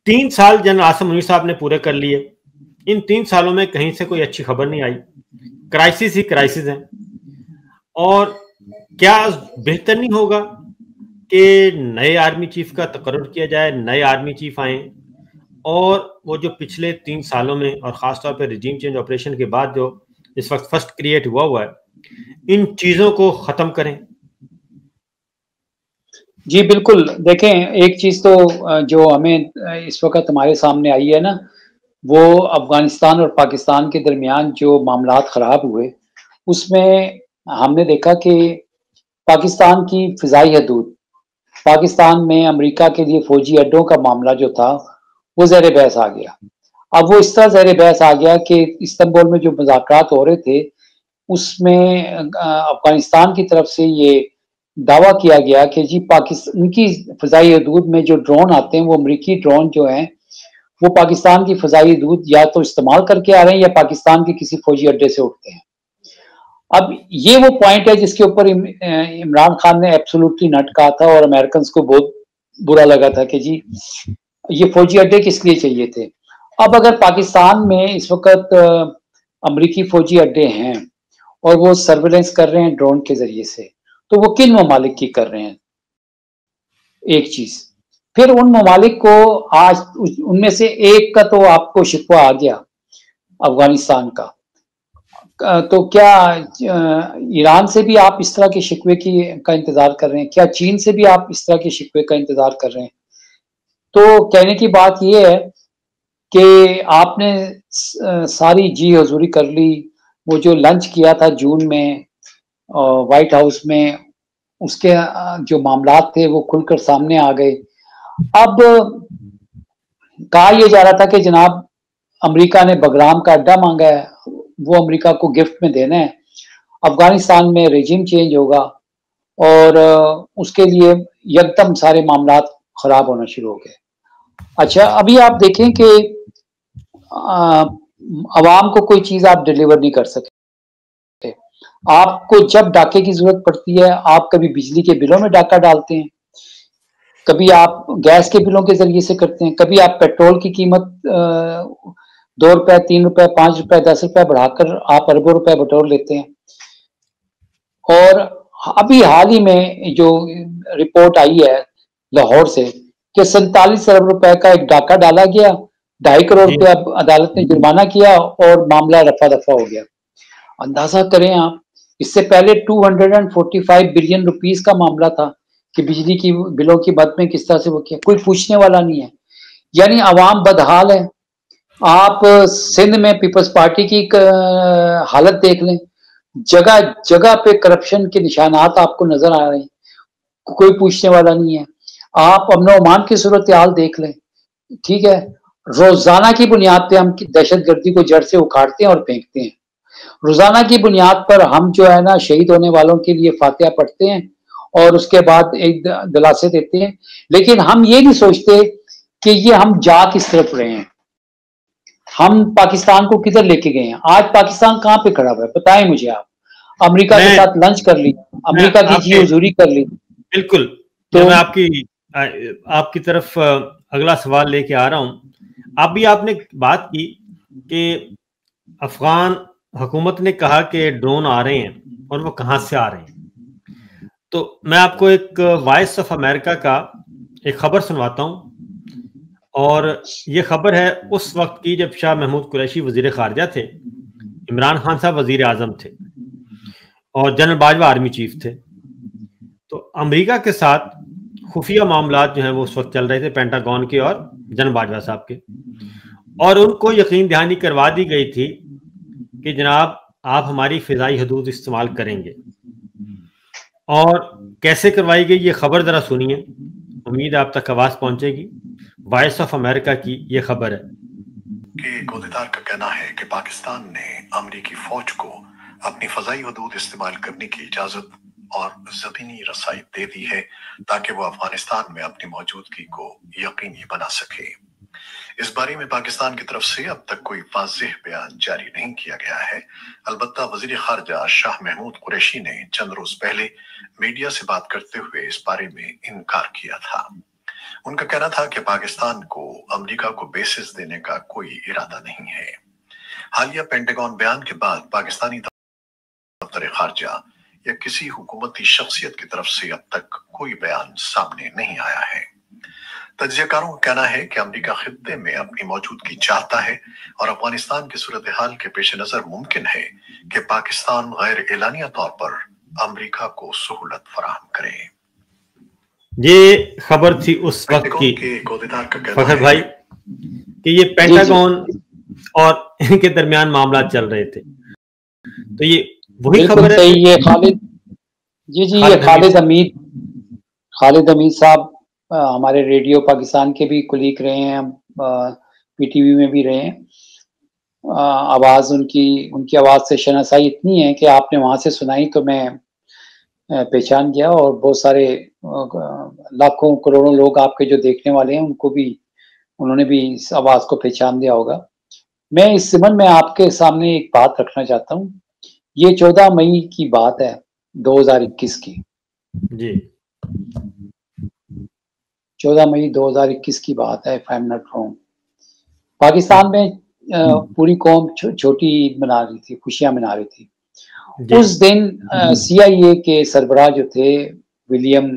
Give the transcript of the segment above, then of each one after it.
3 साल जनरल आसिम मुनीर साहब ने पूरे कर लिए। इन 3 सालों में कहीं से कोई अच्छी खबर नहीं आई, क्राइसिस ही क्राइसिस है। और क्या बेहतर नहीं होगा कि नए आर्मी चीफ का तकर्रुर किया जाए, नए आर्मी चीफ आए और वो जो पिछले 3 सालों में और ख़ासतौर पर रिजीम चेंज ऑपरेशन के बाद जो इस वक्त फर्स्ट क्रिएट हुआ है, इन चीज़ों को ख़त्म करें। जी बिल्कुल, देखें एक चीज़ तो जो हमें इस वक्त हमारे सामने आई है ना, वो अफ़गानिस्तान और पाकिस्तान के दरमियान जो मामलात ख़राब हुए, उसमें हमने देखा कि पाकिस्तान की फ़िज़ाई हदूद, पाकिस्तान में अमेरिका के लिए फ़ौजी अड्डों का मामला जो था, वो ज़ेर बहस आ गया। अब वो इस तरह ज़ेर बहस आ गया कि इस्तांबुल में जो मुज़ाकरात हो रहे थे, उसमें अफ़गानिस्तान की तरफ से ये दावा किया गया कि जी उनकी फ़िज़ाई हदूद में जो ड्रोन आते हैं, वो अमेरिकी ड्रोन जो हैं, वो पाकिस्तान की फ़िज़ाई हदूद या तो इस्तेमाल करके आ रहे हैं या पाकिस्तान के किसी फ़ौजी अड्डे से उठते हैं। अब ये वो पॉइंट है जिसके ऊपर इमरान खान ने एब्सोल्युटली नट कहा था और अमेरिकन्स को बहुत बुरा लगा था कि जी ये फौजी अड्डे किस लिए चाहिए थे। अब अगर पाकिस्तान में इस वक्त अमेरिकी फौजी अड्डे हैं और वो सर्वेलेंस कर रहे हैं ड्रोन के जरिए से, तो वो किन ममालिक की कर रहे हैं? एक चीज, फिर उन ममालिक को आज उनमें से एक का तो आपको शिकवा आ गया, अफगानिस्तान का। तो क्या ईरान से भी आप इस तरह के शिकवे का इंतजार कर रहे हैं? क्या चीन से भी आप इस तरह के शिकवे का इंतजार कर रहे हैं? तो कहने की बात यह है कि आपने सारी जी हजूरी कर ली। वो जो लंच किया था जून में व्हाइट हाउस में, उसके जो मामलात थे वो खुलकर सामने आ गए। अब कहा यह जा रहा था कि जनाब अमेरिका ने बगराम का अड्डा मांगा है, वो अमेरिका को गिफ्ट में देना है। अफगानिस्तान में रेजिम चेंज होगा और उसके लिए एकदम सारे मामलात खराब होना शुरू हो गए। अच्छा, अभी आप देखें कि अवाम को कोई चीज आप डिलीवर नहीं कर सकते। आपको जब डाके की जरूरत पड़ती है, आप कभी बिजली के बिलों में डाका डालते हैं, कभी आप गैस के बिलों के जरिए से करते हैं, कभी आप पेट्रोल की कीमत 2 रुपए, 3 रुपए, 5 रुपए, 10 रुपए बढ़ाकर आप अरबों रुपए बटोर लेते हैं। और अभी हाल ही में जो रिपोर्ट आई है लाहौर से कि 47 अरब रुपए का एक डाका डाला गया, 2.5 करोड़ रुपया अदालत ने जुर्माना किया और मामला रफा दफा हो गया। अंदाजा करें आप, इससे पहले 245 बिलियन रुपीस का मामला था कि बिजली की बिलों की बात में किस तरह से वो किया, कोई पूछने वाला नहीं है। यानी अवाम बदहाल है। आप सिंध में पीपल्स पार्टी की हालत देख लें, जगह जगह पे करप्शन के निशानात आपको नजर आ रहे हैं, कोई पूछने वाला नहीं है। आप अमन ओमान की सूरत हाल देख लें, ठीक है, रोजाना की बुनियाद पे हम दहशतगर्दी को जड़ से उखाड़ते हैं और फेंकते हैं। रोजाना की बुनियाद पर हम जो है ना शहीद होने वालों के लिए फातिहा पढ़ते हैं और उसके बाद एक दिलासे देते हैं, लेकिन हम ये नहीं सोचते कि ये हम जा किस तरफ रहे हैं, हम पाकिस्तान को किधर लेके गए हैं। आज पाकिस्तान कहाँ पे खड़ा हुआ है बताएं मुझे आप। अमेरिका के साथ लंच कर ली, अमेरिका की जी हुजूरी कर ली। बिल्कुल, तो मैं आपकी तरफ अगला सवाल लेके आ रहा हूं। अभी आपने बात की कि अफगान हुकूमत ने कहा कि ड्रोन आ रहे हैं और वो कहां से आ रहे हैं। तो मैं आपको एक वॉइस ऑफ अमेरिका का एक खबर सुनवाता हूं, और ये खबर है उस वक्त की जब शाह महमूद कुरैशी वजीर खारजा थे, इमरान खान साहब वजीर आजम थे और जनरल बाजवा आर्मी चीफ थे। तो अमेरिका के साथ खुफिया मामलात जो हैं वो उस वक्त चल रहे थे, पेंटागन के और जनरल बाजवा साहब के, और उनको यकीन दहानी करवा दी गई थी कि जनाब आप हमारी फिजाई हदूद इस्तेमाल करेंगे। और कैसे करवाई गई ये खबर जरा सुनिए, उम्मीद है आप तक आवाज पहुंचेगी। वॉइस ऑफ अमेरिका की ये खबर है कि गोदेदार का कहना है कि पाकिस्तान ने अमेरिकी फौज को अपनी फजाई हदूद इस्तेमाल करने की इजाजत और जमीनी रसाई दे दी है ताकि वो अफगानिस्तान में अपनी मौजूदगी को यकीनी बना सके। इस बारे में पाकिस्तान की तरफ से अब तक कोई वाज़ेह बयान जारी नहीं किया गया है। अलबत्ता वजीर खारजा शाह महमूद कुरैशी ने चंद रोज पहले मीडिया से बात करते हुए इस बारे में इनकार किया था। उनका कहना था कि पाकिस्तान को अमेरिका को बेसिस देने का कोई इरादा नहीं है। हालिया पेंटागन बयान के बाद पाकिस्तानी दफ्तर खारजा या किसी हुकूमती शख्सियत की तरफ से अब तक कोई बयान सामने नहीं आया है। तज्जियाकारों का कहना है कि अमेरिका खित्ते में अपनी मौजूदगी चाहता है और अफगानिस्तान की सूरत हाल के पेश नजर मुमकिन है कि पाकिस्तान गैर एलानिया तौर पर अमेरिका को सहूलत फराहम करे। ये खबर थी उस वक्त की फखर भाई कि ये पेंटागन और इनके दरमियान मामला चल रहे थे, तो ये वही खबर है। ये खालिद ये खालिद हमीद साहब हमारे रेडियो पाकिस्तान के भी कुलीग रहे हैं, पीटीवी में भी रहे हैं। आवाज उनकी आवाज से शनासाई इतनी है कि आपने वहां से सुनाई तो मैं पहचान गया, और बहुत सारे लाखों करोड़ों लोग आपके जो देखने वाले हैं उन्होंने भी इस आवाज को पहचान दिया होगा। मैं इस संबंध में आपके सामने एक बात रखना चाहता हूँ। ये 14 मई की बात है 2021 की जी, 14 मई 2021 की बात है, if I am not wrong. Pakistan में पूरी कौम छोटी ईद मना रही थी, खुशियां मना रही थी। उस दिन CIA के सरबराह जो थे विलियम,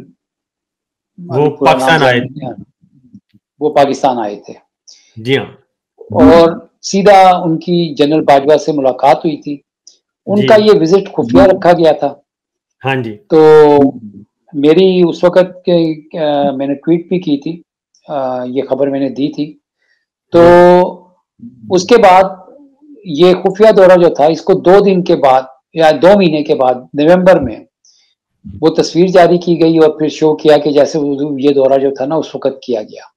वो पाकिस्तान आए थे। जी हाँ, और सीधा उनकी जनरल बाजवा से मुलाकात हुई थी। उनका ये विजिट खुफिया रखा गया था। हाँ जी। तो मेरी उस वक्त मैंने ट्वीट भी की थी, ये खबर मैंने दी थी। तो उसके बाद ये खुफिया दौरा जो था, इसको 2 दिन के बाद या 2 महीने के बाद नवंबर में वो तस्वीर जारी की गई और फिर शो किया कि जैसे ये दौरा जो था ना उस वक्त किया गया।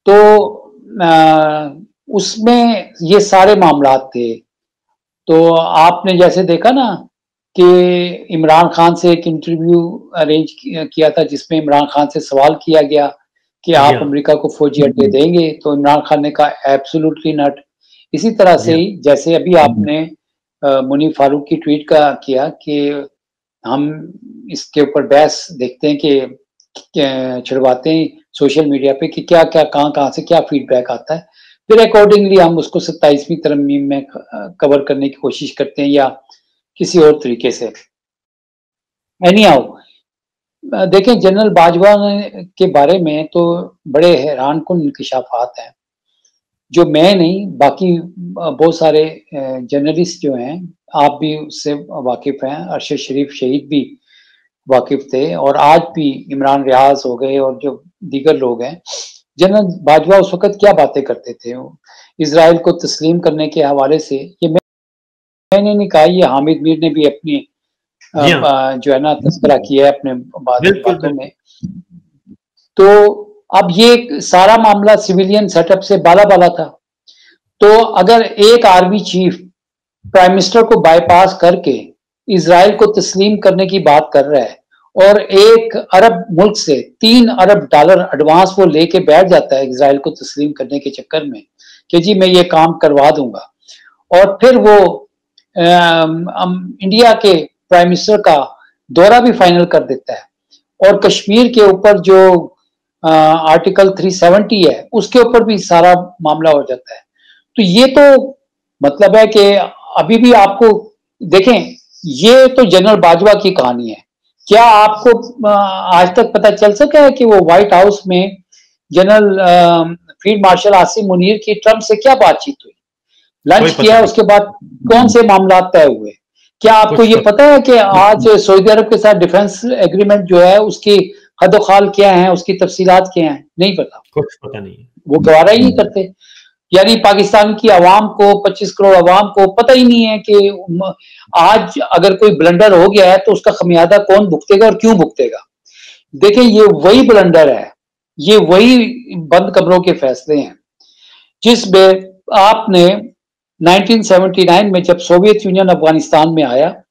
तो उसमें ये सारे मामलात थे। तो आपने जैसे देखा ना कि इमरान खान से एक इंटरव्यू अरेंज किया था जिसमें इमरान खान से सवाल किया गया कि आप अमेरिका को फौजी अड्डे देंगे, तो इमरान खान ने कहा एब्सोल्युटली नॉट। इसी तरह से ही जैसे अभी आपने मुनीर फारूक की ट्वीट का किया कि हम इसके ऊपर बहस देखते हैं कि छिड़वाते हैं सोशल मीडिया पे कि क्या क्या कहाँ से क्या फीडबैक आता है, फिर अकॉर्डिंगली हम उसको 27वीं तरमीम में कवर करने की कोशिश करते हैं या किसी और तरीके से। एनीहाउ, देखें जनरल बाजवा के बारे में तो बड़े हैरान कुन इंकशाफात हैं जो मैं नहीं बाकी बहुत सारे जर्नलिस्ट जो हैं, आप भी उससे वाकिफ हैं, अरशद शरीफ शहीद भी वाकिफ थे, और आज भी इमरान रियाज हो गए और जो दीगर लोग हैं। जनरल बाजवा उस वक्त क्या बातें करते थे इजराइल को तस्लीम करने के हवाले से। ये मैंने नहीं कहा, ये हामिद मीर ने भी अपनी जो है ना तस्करा किया है अपने बातों में। तो अब ये सारा मामला सिविलियन सेटअप से बाला था। तो अगर एक आर्मी चीफ प्राइम मिनिस्टर को बाईपास करके इजराइल को तस्लीम करने की बात कर रहा है और एक अरब मुल्क से $3 अरब एडवांस वो लेके बैठ जाता है इजराइल को तस्लीम करने के चक्कर में कि जी मैं ये काम करवा दूंगा, और फिर वो इंडिया के प्राइम मिनिस्टर का दौरा भी फाइनल कर देता है और कश्मीर के ऊपर जो आर्टिकल 370 है उसके ऊपर भी सारा मामला हो जाता है। तो ये तो मतलब है कि अभी भी आपको देखें, ये तो जनरल बाजवा की कहानी है। क्या आपको आज तक पता चल सका है कि वो व्हाइट हाउस में general field marshal Asim Munir की ट्रम्प से क्या बातचीत हुई, लंच किया, उसके बाद कौन से मामला तय हुए? क्या आपको ये पता है कि आज सऊदी अरब के साथ डिफेंस एग्रीमेंट जो है उसकी हद-ओ-खाल क्या है, उसकी तफसीलात क्या है? नहीं पता, कुछ पता नहीं, वो गवारा ही नहीं करते। यानी पाकिस्तान की आवाम को, 25 करोड़ आवाम को पता ही नहीं है कि आज अगर कोई ब्लंडर हो गया है तो उसका खमियाजा कौन भुगतेगा और क्यों भुगतेगा। देखें, ये वही ब्लंडर है, ये वही बंद कमरों के फैसले हैं जिसमें आपने 1979 में जब सोवियत यूनियन अफगानिस्तान में आया,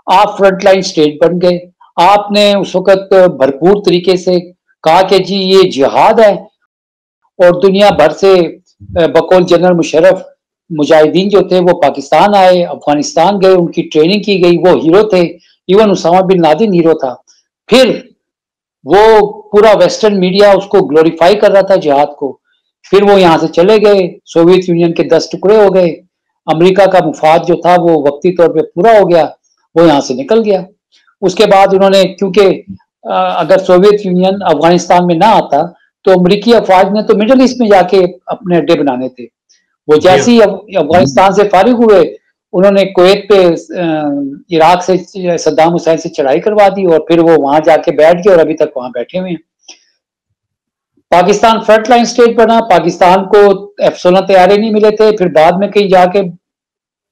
आप फ्रंटलाइन स्टेट बन गए। आपने उस वक्त भरपूर तरीके से कहा कि जी ये जिहाद है, और दुनिया भर से बकौल जनरल मुशर्रफ मुजाहिदीन जो थे वो पाकिस्तान आए, अफगानिस्तान गए, उनकी ट्रेनिंग की गई, वो हीरो थे, even Osama bin Laden hero था। फिर वो पूरा वेस्टर्न मीडिया उसको ग्लोरीफाई कर रहा था जिहाद को। फिर वो यहाँ से चले गए, सोवियत यूनियन के 10 टुकड़े हो गए, अमेरिका का मुफाद जो था वो वक्ती तौर पे पूरा हो गया, वो यहाँ से निकल गया। उसके बाद उन्होंने, क्योंकि अगर सोवियत यूनियन अफगानिस्तान में ना आता तो अमरीकी अफवाज ने तो मिडल ईस्ट में जाके अपने अड्डे बनाने थे। वो जैसे ही अफगानिस्तान से फारिग हुए, उन्होंने कुवैत पे इराक से सद्दाम हुसैन से चढ़ाई करवा दी और फिर वो वहां जाके बैठ गए और अभी तक वहां बैठे हुए हैं। पाकिस्तान फ्रंट लाइन स्टेट बना, पाकिस्तान को F-16 तैयारे नहीं मिले थे, फिर बाद में कहीं जाके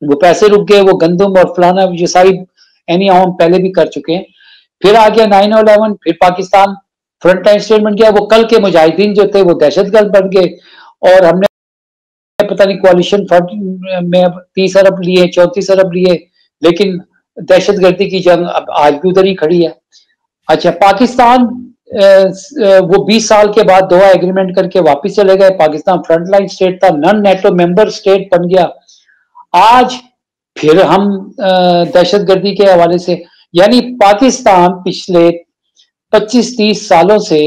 वो पैसे रुक गए, वो गंदम और फलाना ये सारी एनी हम पहले भी कर चुके हैं। फिर आ गया 9/11, फिर पाकिस्तान फ्रंट लाइन स्टेट बन गया। वो कल के मुजाहिदीन जो थे वो दहशतगर्द बन गए और हमने पता नहीं कोalition फंड में 30 अरब लिए, 34 अरब लिए, लेकिन दहशतगर्दी की जंग अब आज भी उधर ही खड़ी है। अच्छा, पाकिस्तान वो 20 साल के बाद दोहा एग्रीमेंट करके वापस चले गए। पाकिस्तान फ्रंट लाइन स्टेट था, नॉन नेटो मेंबर स्टेट बन गया। आज फिर हम दहशतगर्दी के हवाले से, यानी पाकिस्तान पिछले 25-30 सालों से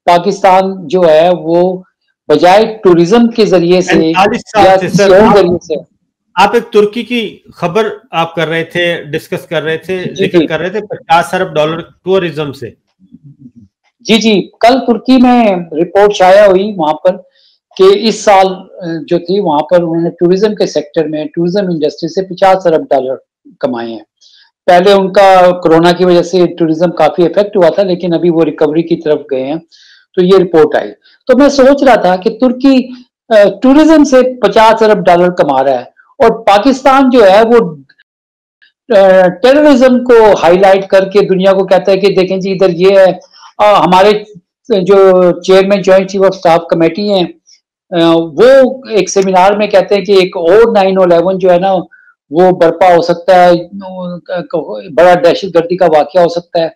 पाकिस्तान जो है वो बजाय टूरिज्म के जरिए से या जरिए से, आप एक तुर्की की खबर आप कर रहे थे, डिस्कस कर रहे थे, जिक्र कर रहे थे $50 अरब टूरिज्म से। जी, कल तुर्की में रिपोर्ट शाया हुई वहां पर कि इस साल जो थी वहां पर उन्होंने टूरिज्म के सेक्टर में, टूरिज्म इंडस्ट्री से $50 अरब कमाए हैं। पहले उनका कोरोना की वजह से टूरिज्म काफी इफेक्ट हुआ था, लेकिन अभी वो रिकवरी की तरफ गए हैं, तो ये रिपोर्ट आई। तो मैं सोच रहा था कि तुर्की टूरिज्म से $50 अरब कमा रहा है और पाकिस्तान जो है वो टेररिज्म को हाईलाइट करके दुनिया को कहता है कि देखें जी इधर ये है। हमारे जो chairman joint chief of staff committee हैं वो एक सेमिनार में कहते हैं कि एक और 9/11 जो है ना वो बर्पा हो सकता है, बड़ा दहशतगर्दी का वाकया हो सकता है।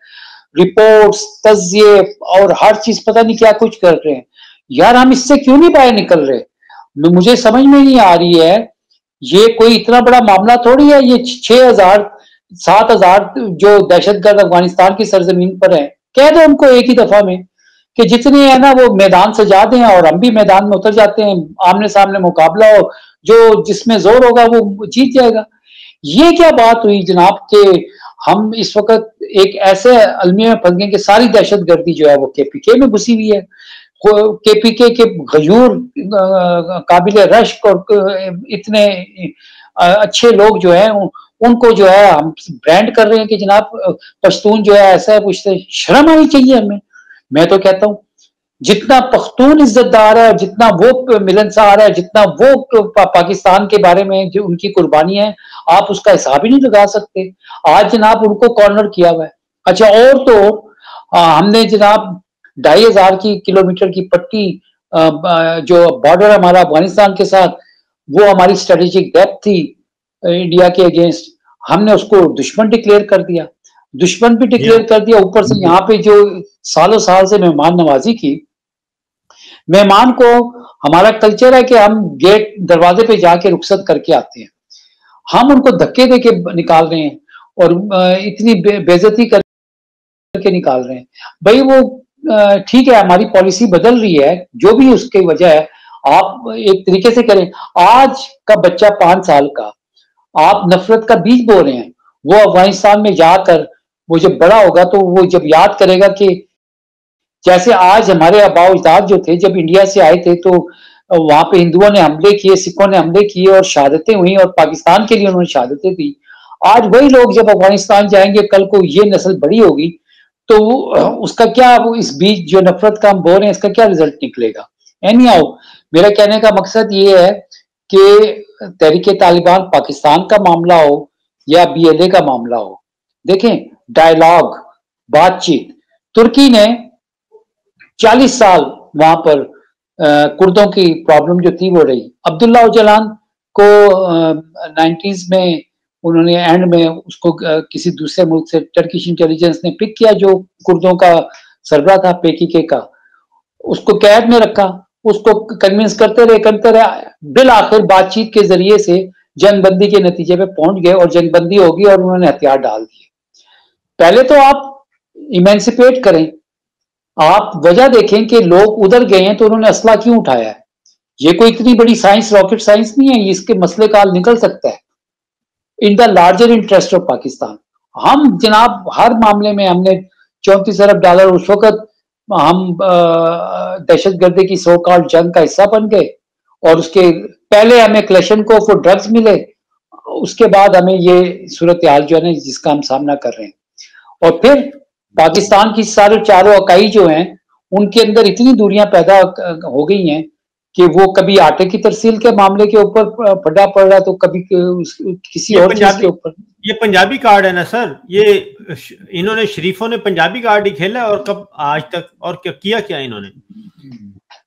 रिपोर्ट्स, तज्जिए और हर चीज पता नहीं क्या कुछ कर रहे हैं। यार हम इससे क्यों नहीं बाहर निकल रहे? मुझे समझ में नहीं आ रही है। ये कोई इतना बड़ा मामला थोड़ी है। ये 6,000 7,000 जो दहशतगर्द अफगानिस्तान की सरजमीन पर है, कह दो उनको एक ही दफा में कि जितने है ना वो मैदान सजा दें और हम भी मैदान में उतर जाते हैं, आमने सामने मुकाबला हो, जो जिसमें जोर होगा वो जीत जाएगा। ये क्या बात हुई जनाब के हम इस वक्त एक ऐसे अलमिया में फंस गए कि सारी दहशतगर्दी जो है वो KPK में घुसी हुई है। KPK के गयूर काबिल रश्क और इतने अच्छे लोग जो हैं उनको जो है हम ब्रांड कर रहे हैं कि जनाब पश्तून जो है ऐसा है। पूछते शर्म आनी चाहिए हमें। मैं तो कहता हूँ जितना पख्तून इज्जतदार है, जितना वो मिलनसार है, जितना वो पाकिस्तान के बारे में जो उनकी कुर्बानी है, आप उसका हिसाब ही नहीं लगा सकते। आज जनाब उनको कॉर्नर किया हुआ है। अच्छा, और तो हमने जनाब 2,500 किलोमीटर की पट्टी जो बॉर्डर हमारा अफगानिस्तान के साथ, वो हमारी स्ट्रेटेजिक डेप्थ थी इंडिया के अगेंस्ट, हमने उसको दुश्मन डिक्लेयर कर दिया। दुश्मन भी डिक्लेयर कर दिया, ऊपर से यहाँ पे जो सालों साल से मेहमान नवाजी की, मेहमान को हमारा कल्चर है कि हम गेट दरवाजे पे जाके रुखसत करके आते हैं, हम उनको धक्के दे के निकाल रहे हैं और इतनी बेइज्जती करके निकाल रहे हैं। भाई वो ठीक है, हमारी पॉलिसी बदल रही है, जो भी उसकी वजह है आप एक तरीके से करें। आज का बच्चा 5 साल का, आप नफरत का बीज बो रहे हैं। वो अफगानिस्तान में जाकर वो जब बड़ा होगा तो वो जब याद करेगा कि जैसे आज हमारे आबा अजदाद जो थे जब इंडिया से आए थे तो वहां पे हिंदुओं ने हमले किए, सिखों ने हमले किए और शहादतें हुई और पाकिस्तान के लिए उन्होंने शहादतें दी। आज वही लोग जब अफगानिस्तान जाएंगे, कल को ये नस्ल बड़ी होगी तो उसका क्या, इस बीच जो नफरत का हम बोल रहे हैं इसका क्या रिजल्ट निकलेगा? एनी हाउ, मेरा कहने का मकसद ये है कि तहरीके तालिबान पाकिस्तान का मामला हो या BLA का मामला हो, देखें डायलॉग, बातचीत। तुर्की ने 40 साल वहां पर कुर्दों की प्रॉब्लम जो थी वो रही। अब्दुल्ला ओजलान को 90s में उन्होंने एंड में उसको किसी दूसरे मुल्क से टर्किश इंटेलिजेंस ने पिक किया, जो कुर्दों का सरबराह था PKK का, उसको कैद में रखा, उसको कन्विंस करते रहे, बिल आखिर बातचीत के जरिए से जंगबंदी के नतीजे पे पहुंच गए और जंगबंदी होगी और उन्होंने हथियार डाल दिए। पहले तो आप इमेंसिपेट करें, आप वजह देखें कि लोग उधर गए हैं तो उन्होंने असला क्यों उठाया है। ये कोई इतनी बड़ी साइंस, रॉकेट साइंस नहीं है, इसके मसले का हल निकल सकता है in the larger interest of Pakistan. हम जनाब हर मामले में हमने $34 अरब उस वक्त हम दहशतगर्दी की सो कॉल्ड जंग का हिस्सा बन गए, और उसके पहले हमें क्लेशनकोव और ड्रग्स मिले, उसके बाद हमें ये सूरत हाल जो है ना जिसका हम सामना कर रहे हैं। और फिर पाकिस्तान की सारे चारों इकाई जो हैं उनके अंदर इतनी दूरियां पैदा हो गई हैं कि वो कभी आटे की तरसील के मामले के ऊपर फटा पड़ रहा है, तो कभी किसी और चीज के ऊपर। ये पंजाबी कार्ड है ना सर, ये इन्होंने शरीफों ने पंजाबी कार्ड ही खेला, और कब आज तक और क्या किया इन्होंने।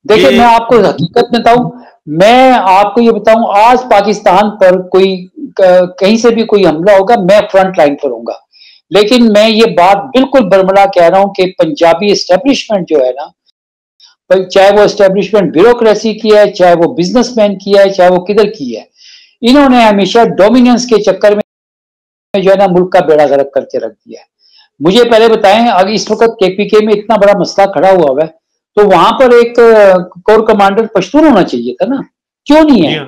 देखिए मैं आपको हकीकत में बताऊं, मैं आपको ये बताऊं, आज पाकिस्तान पर कोई कहीं से भी कोई हमला होगा मैं फ्रंट लाइन पर होऊंगा, लेकिन मैं ये बात बिल्कुल बरमला कह रहा हूं कि पंजाबी एस्टेब्लिशमेंट जो है ना, चाहे वो एस्टेब्लिशमेंट ब्यूरोक्रेसी की है, चाहे वो बिजनेसमैन की है, चाहे वो किधर की है, इन्होंने हमेशा डोमिनेंस के चक्कर में जो है ना मुल्क का बेड़ा गर्क करके रख दिया है। मुझे पहले बताएं, अगर इस वक्त केपीके में इतना बड़ा मसला खड़ा हुआ है तो वहां पर एक कोर कमांडर पश्तून होना चाहिए था ना, क्यों नहीं है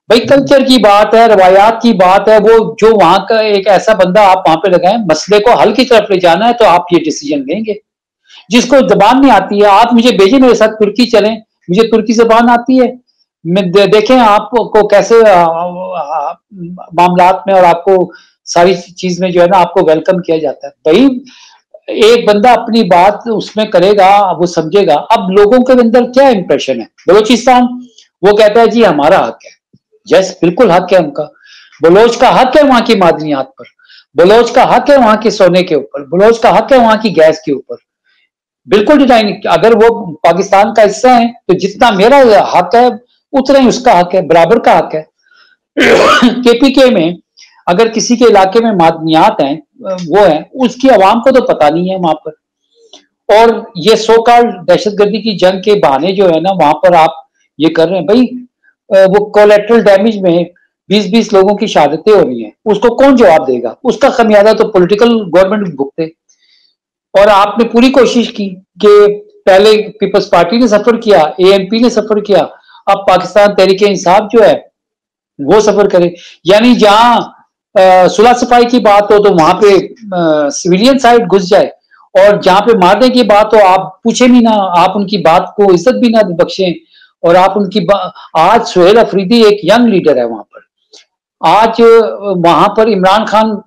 भाई। कल्चर की बात है, रवायात की बात है, वो जो वहां का एक ऐसा बंदा आप वहां पे लगाएं, मसले को हल की तरफ ले जाना है तो आप ये डिसीजन लेंगे। जिसको जबान नहीं आती है, आप मुझे भेजिए मेरे साथ तुर्की चलें, मुझे तुर्की जबान आती है, देखें आपको कैसे मामलात में और आपको सारी चीज में जो है ना आपको वेलकम किया जाता है। भाई एक बंदा अपनी बात उसमें करेगा, वो समझेगा। अब लोगों के अंदर क्या इंप्रेशन है, बलोचिस्तान वो कहता है जी हमारा हक है, यस बिल्कुल हक है उनका, बलोच का हक है वहां की मादनियात पर, बलोच का हक है वहां के सोने के ऊपर, बलोच का हक है वहां की गैस के ऊपर, बिल्कुल डिजाइन। अगर वो पाकिस्तान का हिस्सा है तो जितना मेरा हक है उतना ही उसका हक है, बराबर का हक है। केपीके में अगर किसी के इलाके में मादनियात हैं, वो है, उसकी आवाम को तो पता नहीं है वहां पर। और ये सो कॉल्ड दहशतगर्दी की जंग के बहाने जो है ना वहां पर आप ये कर रहे हैं भाई, वो कोलेट्रल डैमेज में 20-20 लोगों की शहादतें हो रही हैं, उसको कौन जवाब देगा? उसका खमियाजा तो पॉलिटिकल गवर्नमेंट भुगते। और आपने पूरी कोशिश की कि पहले पीपल्स पार्टी ने सफर किया, एएनपी ने सफर किया, अब पाकिस्तान तहरीक इंसाफ जो है वो सफर करे। यानी जहां सुलह सफाई की बात हो तो वहां पे सिविलियन साइड घुस जाए, और जहां पे मारने की बात हो आप पूछे भी ना, आप उनकी बात को इज्जत भी ना बख्शें। और आप उनकी आज सुहेल अफरीदी एक यंग लीडर है वहां पर, आज वहां पर इमरान खान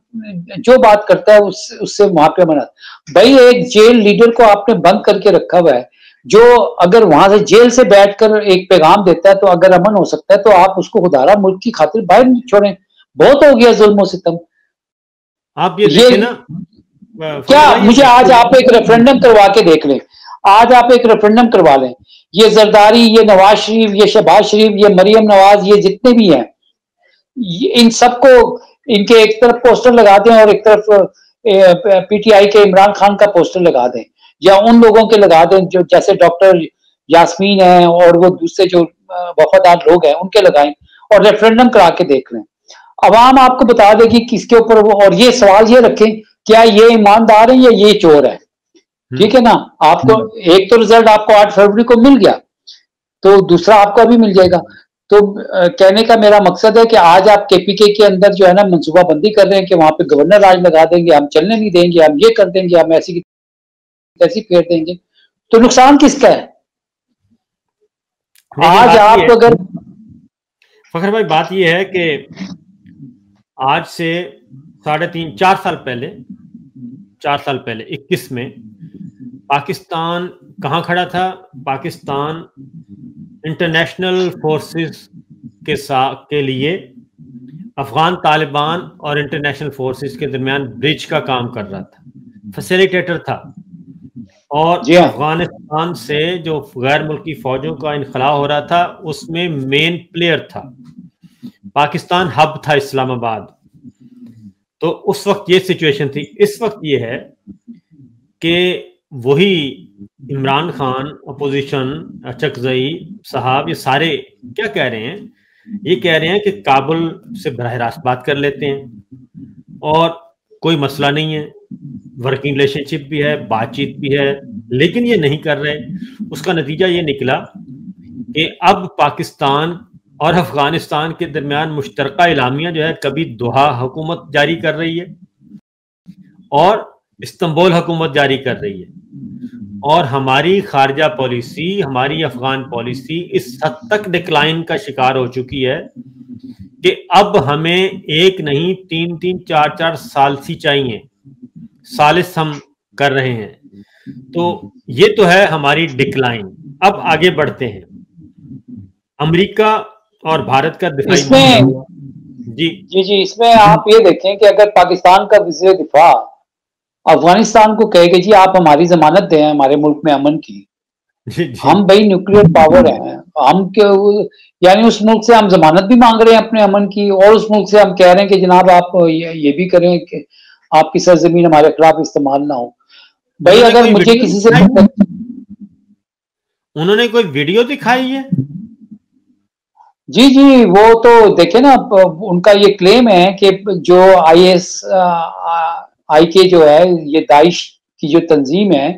जो बात करता है उससे वहां पे मना। भाई एक जेल लीडर को आपने बंद करके रखा हुआ है, जो अगर वहां से जेल से बैठकर एक पैगाम देता है तो अगर अमन हो सकता है तो आप उसको खुदारा मुल्क की खातिर बाहर छोड़ें। बहुत हो गया जुल्म सितम। आप ये देखें ना, क्या मुझे आज आप एक रेफरेंडम करवा के देख लें, आज आप एक रेफरेंडम करवा लें, ये जरदारी, ये नवाज शरीफ, ये शहबाज शरीफ, ये मरियम नवाज, ये जितने भी हैं, इन सबको इनके एक तरफ पोस्टर लगा दें और एक तरफ पीटीआई के इमरान खान का पोस्टर लगा दें, या उन लोगों के लगा दें जो जैसे डॉक्टर यास्मीन है और वो दूसरे जो वफादार लोग हैं उनके लगाएं, और रेफरेंडम करा के देख लें। अवाम आपको बता देगी किसके ऊपर वो, और ये सवाल ये रखें क्या ये ईमानदार है या ये चोर है। ठीक है ना, आपको एक तो रिजल्ट आपको 8 फरवरी को मिल गया, तो दूसरा आपको अभी मिल जाएगा। तो कहने का मेरा मकसद है कि आज आप केपीके के अंदर जो है ना मनसूबा बंदी कर रहे हैं कि वहां पे गवर्नर राज लगा देंगे, हम चलने नहीं देंगे, हम ये कर देंगे, हम ऐसी कैसी फेर देंगे, तो नुकसान किसका है? आज आप अगर फखर भाई, बात ये है कि आज से 3.5-4 साल पहले 21 में पाकिस्तान कहाँ खड़ा था? पाकिस्तान इंटरनेशनल फोर्सेस के लिए अफगान तालिबान और इंटरनेशनल फोर्सेस के दरमियान ब्रिज का काम कर रहा था, फैसिलिटेटर था। और अफगानिस्तान से जो गैर मुल्की फौजों का इनखला हो रहा था उसमें मेन प्लेयर था पाकिस्तान, हब था इस्लामाबाद। तो उस वक्त ये सिचुएशन थी। इस वक्त ये है कि वही इमरान खान, अपोजिशन, अचकजई साहब, ये सारे क्या कह रहे हैं? ये कह रहे हैं कि काबुल से बराह रास्त बात कर लेते हैं और कोई मसला नहीं है, वर्किंग रिलेशनशिप भी है, बातचीत भी है, लेकिन ये नहीं कर रहे। उसका नतीजा ये निकला कि अब पाकिस्तान और अफगानिस्तान के दरमियान मुश्तरका इलामिया जो है, कभी दोहा हुकूमत जारी कर रही है और इस्तांबुल हुकूमत जारी कर रही है, और हमारी खारजा पॉलिसी, हमारी अफगान पॉलिसी इस हद तक डिक्लाइन का शिकार हो चुकी है कि अब हमें एक नहीं 3-3, 4-4 सालिसी चाहिए, सालिस हम कर रहे हैं। तो ये तो है हमारी डिक्लाइन। अब आगे बढ़ते हैं। अमेरिका और भारत का दिफाई जी इसमें आप ये देखें कि अगर पाकिस्तान का वज़ीर दिफा अफगानिस्तान को कहेगा जी आप हमारी जमानत दें हमारे मुल्क में अमन की, हम भाई न्यूक्लियर पावर हैं, हम यानी उस मुल्क से हम जमानत भी मांग रहे हैं अपने अमन की, और उस मुल्क से हम कह रहे हैं कि जनाब आप ये भी करें कि आपकी सरजमीन हमारे खिलाफ इस्तेमाल ना हो। भाई अगर मुझे किसी से उन्होंने कोई वीडियो दिखाई है? जी वो तो देखे ना, उनका ये क्लेम है कि जो IK जो है, ये दाइश की जो तंजीम है,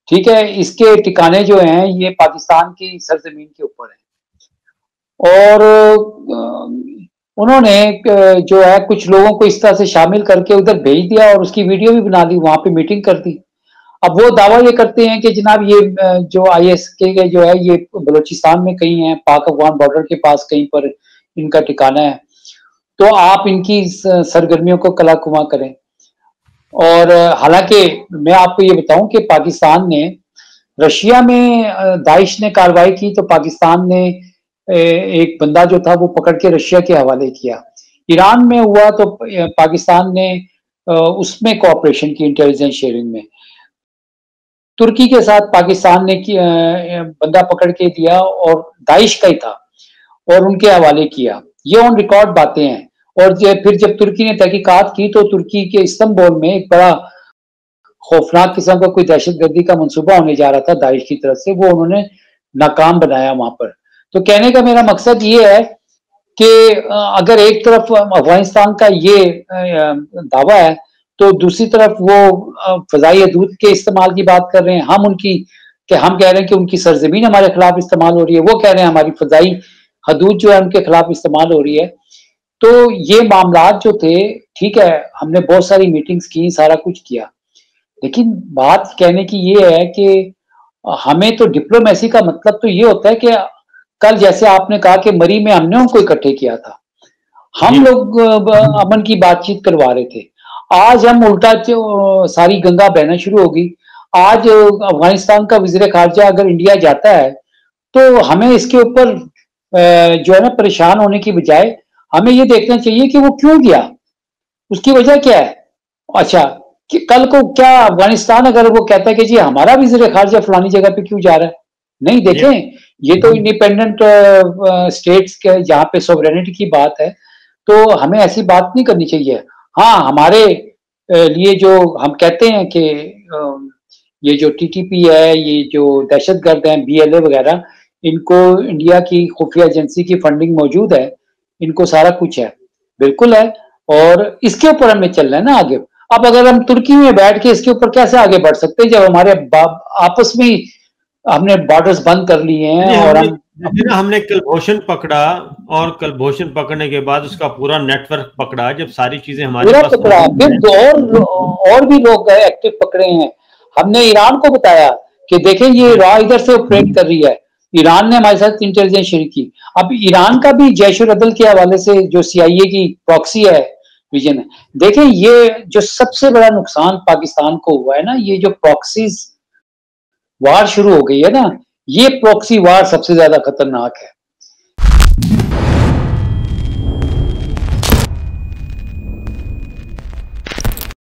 ठीक है, इसके ठिकाने जो हैं ये पाकिस्तान की सरजमीन के ऊपर है। और उन्होंने जो है कुछ लोगों को इस तरह से शामिल करके उधर भेज दिया और उसकी वीडियो भी बना दी, वहां पे मीटिंग कर दी। अब वो दावा ये करते हैं कि जनाब ये जो ISK जो है ये बलूचिस्तान में कहीं है, पाक अफगान बॉर्डर के पास कहीं पर इनका ठिकाना है, तो आप इनकी सरगर्मियों को कलाकुमा करें। और हालांकि मैं आपको ये बताऊं कि पाकिस्तान ने रशिया में दाइश ने कार्रवाई की तो पाकिस्तान ने एक बंदा जो था वो पकड़ के रशिया के हवाले किया। ईरान में हुआ तो पाकिस्तान ने उसमें कोऑपरेशन की इंटेलिजेंस शेयरिंग में। तुर्की के साथ पाकिस्तान ने बंदा पकड़ के दिया और दाइश का ही था और उनके हवाले किया। ये ऑन रिकॉर्ड बातें हैं। और फिर जब तुर्की ने तहकीकात की तो तुर्की के इस्तांबुल में एक बड़ा खौफनाक किस्म का कोई दहशतगर्दी का मंसूबा होने जा रहा था दाइश की तरफ से, वो उन्होंने नाकाम बनाया वहां पर। तो कहने का मेरा मकसद ये है कि अगर एक तरफ अफगानिस्तान का ये दावा है तो दूसरी तरफ वो फजाई हदूद के इस्तेमाल की बात कर रहे हैं। हम कह रहे हैं कि उनकी सरजमीन हमारे खिलाफ इस्तेमाल हो रही है, वो कह रहे हैं हमारी फजाई हदूद जो है उनके खिलाफ इस्तेमाल हो रही है। तो ये मामला जो थे, ठीक है, हमने बहुत सारी मीटिंग्स की, सारा कुछ किया, लेकिन बात कहने की ये है कि हमें तो डिप्लोमेसी का मतलब तो ये होता है कि कल जैसे आपने कहा कि मरी में हमने उनको इकट्ठे किया था, हम लोग अमन की बातचीत करवा रहे थे। आज हम उल्टा सारी गंगा बहना शुरू होगी। आज अफगानिस्तान का वजीर खारजा अगर इंडिया जाता है तो हमें इसके ऊपर जो है ना परेशान होने की बजाय हमें ये देखना चाहिए कि वो क्यों गया, उसकी वजह क्या है। अच्छा, कि कल को क्या अफगानिस्तान अगर वो कहता है कि जी हमारा वजीर खारजा फलानी जगह पे क्यों जा रहा है, नहीं, देखें ये तो इंडिपेंडेंट स्टेट्स के जहाँ पे सोवरेनिटी की बात है, तो हमें ऐसी बात नहीं करनी चाहिए। हाँ, हमारे लिए जो हम कहते हैं कि ये जो TTP है, ये जो दहशतगर्द हैं BLA वगैरह, इनको इंडिया की खुफिया एजेंसी की फंडिंग मौजूद है, इनको सारा कुछ है, बिल्कुल है, और इसके ऊपर हमें चलना है ना आगे। अब अगर हम तुर्की में बैठ के इसके ऊपर कैसे आगे बढ़ सकते हैं जब हमारे आपस में हमने बॉर्डर्स बंद कर लिए हैं। और हमने कलभूषण पकड़ा और कलभूषण पकड़ने के बाद उसका पूरा नेटवर्क पकड़ा, जब सारी चीजें हमारे पास पकड़ा, फिर और भी लोग एक्टिव पकड़े हैं। हमने ईरान को बताया कि देखें ये इधर से ऑपरेट कर रही है, ईरान ने हमारे साथ इंटेलिजेंस शेयर की। अब ईरान का भी जैश-उल-अदल के हवाले से जो CIA की प्रॉक्सी है रीजन है, देखें ये जो सबसे बड़ा नुकसान पाकिस्तान को हुआ है ना, ये जो प्रॉक्सीज वार शुरू हो गई है ना, ये प्रॉक्सी वार सबसे ज्यादा खतरनाक है।